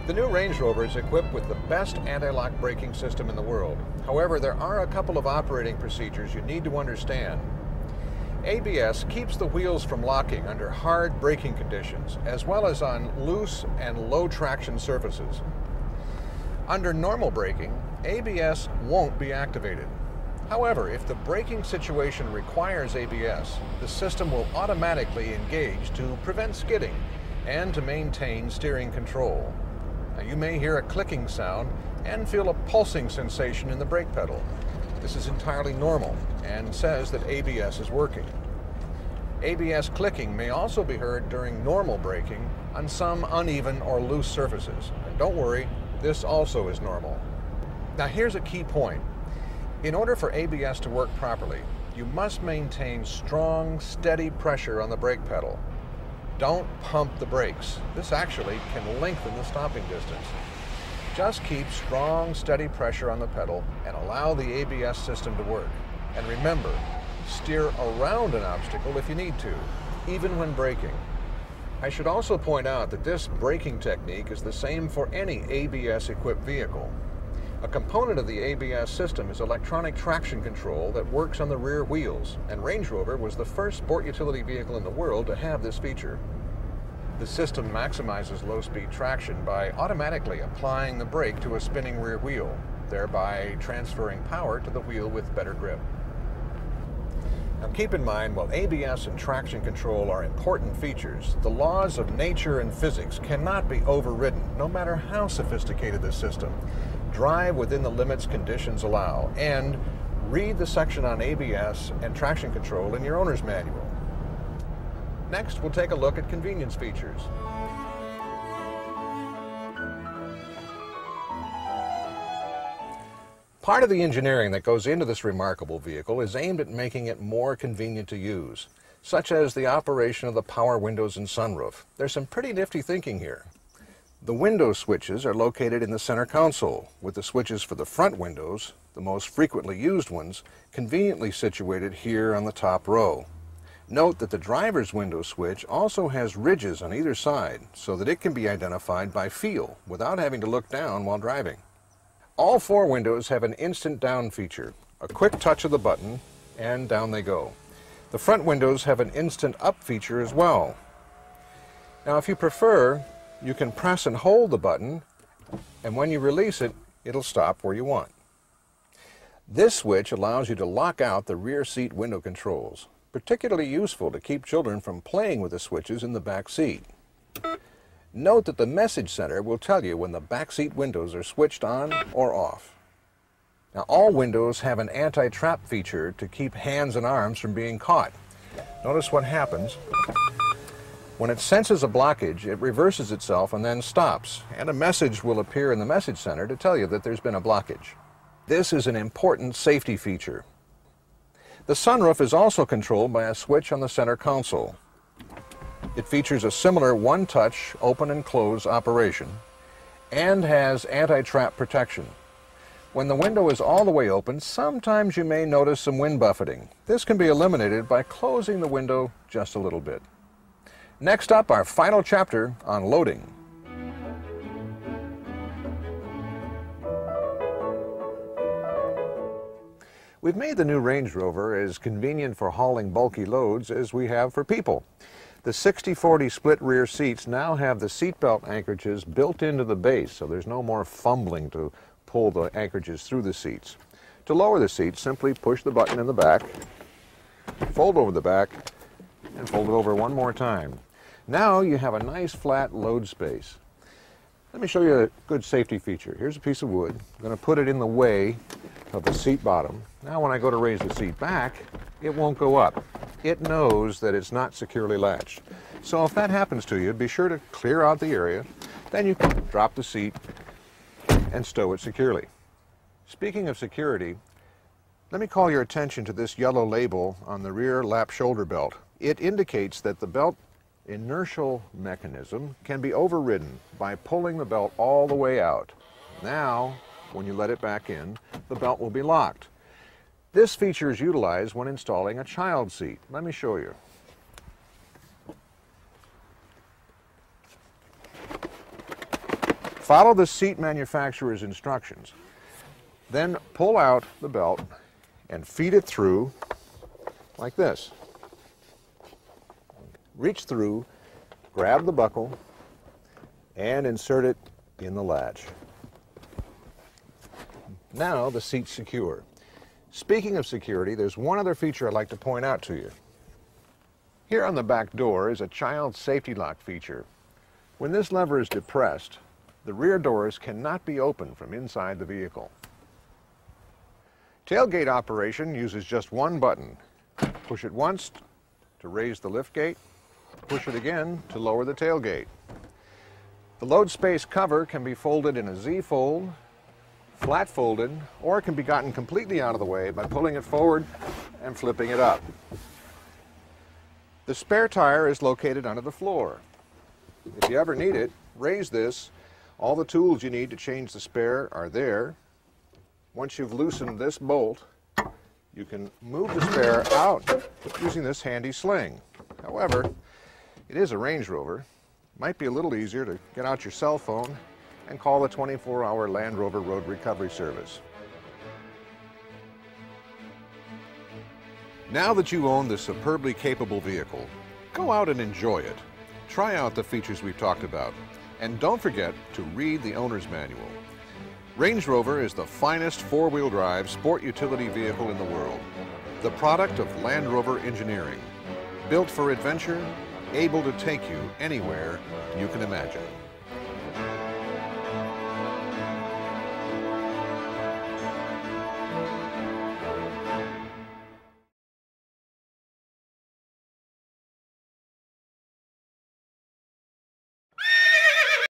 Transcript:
The new Range Rover is equipped with the best anti-lock braking system in the world. However, there are a couple of operating procedures you need to understand. ABS keeps the wheels from locking under hard braking conditions, as well as on loose and low traction surfaces. Under normal braking, ABS won't be activated. However, if the braking situation requires ABS, the system will automatically engage to prevent skidding and to maintain steering control. Now, you may hear a clicking sound and feel a pulsing sensation in the brake pedal. This is entirely normal and says that ABS is working. ABS clicking may also be heard during normal braking on some uneven or loose surfaces. And don't worry, this also is normal. Now here's a key point. In order for ABS to work properly, you must maintain strong, steady pressure on the brake pedal. Don't pump the brakes. This actually can lengthen the stopping distance. Just keep strong, steady pressure on the pedal and allow the ABS system to work. And remember, steer around an obstacle if you need to, even when braking. I should also point out that this braking technique is the same for any ABS-equipped vehicle. A component of the ABS system is electronic traction control that works on the rear wheels, and Range Rover was the first sport utility vehicle in the world to have this feature. The system maximizes low-speed traction by automatically applying the brake to a spinning rear wheel, thereby transferring power to the wheel with better grip. Now keep in mind, while ABS and traction control are important features, the laws of nature and physics cannot be overridden, no matter how sophisticated the system. Drive within the limits conditions allow, and read the section on ABS and traction control in your owner's manual. Next, we'll take a look at convenience features. Part of the engineering that goes into this remarkable vehicle is aimed at making it more convenient to use, such as the operation of the power windows and sunroof. There's some pretty nifty thinking here. The window switches are located in the center console, with the switches for the front windows, the most frequently used ones, conveniently situated here on the top row. Note that the driver's window switch also has ridges on either side, so that it can be identified by feel without having to look down while driving. All four windows have an instant down feature, a quick touch of the button, and down they go. The front windows have an instant up feature as well. Now, if you prefer, you can press and hold the button, and when you release it, it'll stop where you want. This switch allows you to lock out the rear seat window controls, particularly useful to keep children from playing with the switches in the back seat. Note that the message center will tell you when the back seat windows are switched on or off. Now, all windows have an anti-trap feature to keep hands and arms from being caught. Notice what happens. When it senses a blockage, it reverses itself and then stops, and a message will appear in the message center to tell you that there's been a blockage. This is an important safety feature. The sunroof is also controlled by a switch on the center console. It features a similar one-touch open and close operation and has anti-trap protection. When the window is all the way open, sometimes you may notice some wind buffeting. This can be eliminated by closing the window just a little bit. Next up, our final chapter on loading. We've made the new Range Rover as convenient for hauling bulky loads as we have for people. The 60-40 split rear seats now have the seatbelt anchorages built into the base, so there's no more fumbling to pull the anchorages through the seats. To lower the seats, simply push the button in the back, fold over the back, and fold it over one more time. Now you have a nice flat load space. Let me show you a good safety feature. Here's a piece of wood. I'm going to put it in the way of the seat bottom. Now when I go to raise the seat back, it won't go up. It knows that it's not securely latched. So if that happens to you, be sure to clear out the area. Then you can drop the seat and stow it securely. Speaking of security, let me call your attention to this yellow label on the rear lap shoulder belt. It indicates that the belt inertial mechanism can be overridden by pulling the belt all the way out. Now, when you let it back in, the belt will be locked. This feature is utilized when installing a child seat. Let me show you. Follow the seat manufacturer's instructions. Then pull out the belt and feed it through like this. Reach through, grab the buckle, and insert it in the latch. Now the seat's secure. Speaking of security, there's one other feature I'd like to point out to you. Here on the back door is a child safety lock feature. When this lever is depressed, the rear doors cannot be opened from inside the vehicle. Tailgate operation uses just one button. Push it once to raise the lift gate, push it again to lower the tailgate. The load space cover can be folded in a Z-fold, flat folded, or it can be gotten completely out of the way by pulling it forward and flipping it up. The spare tire is located under the floor. If you ever need it, raise this. All the tools you need to change the spare are there. Once you've loosened this bolt, you can move the spare out using this handy sling. However, it is a Range Rover. It might be a little easier to get out your cell phone and call the 24-hour Land Rover Road Recovery Service. Now that you own this superbly capable vehicle, go out and enjoy it. Try out the features we've talked about, and don't forget to read the owner's manual. Range Rover is the finest four-wheel drive sport utility vehicle in the world, the product of Land Rover Engineering, built for adventure, able to take you anywhere you can imagine.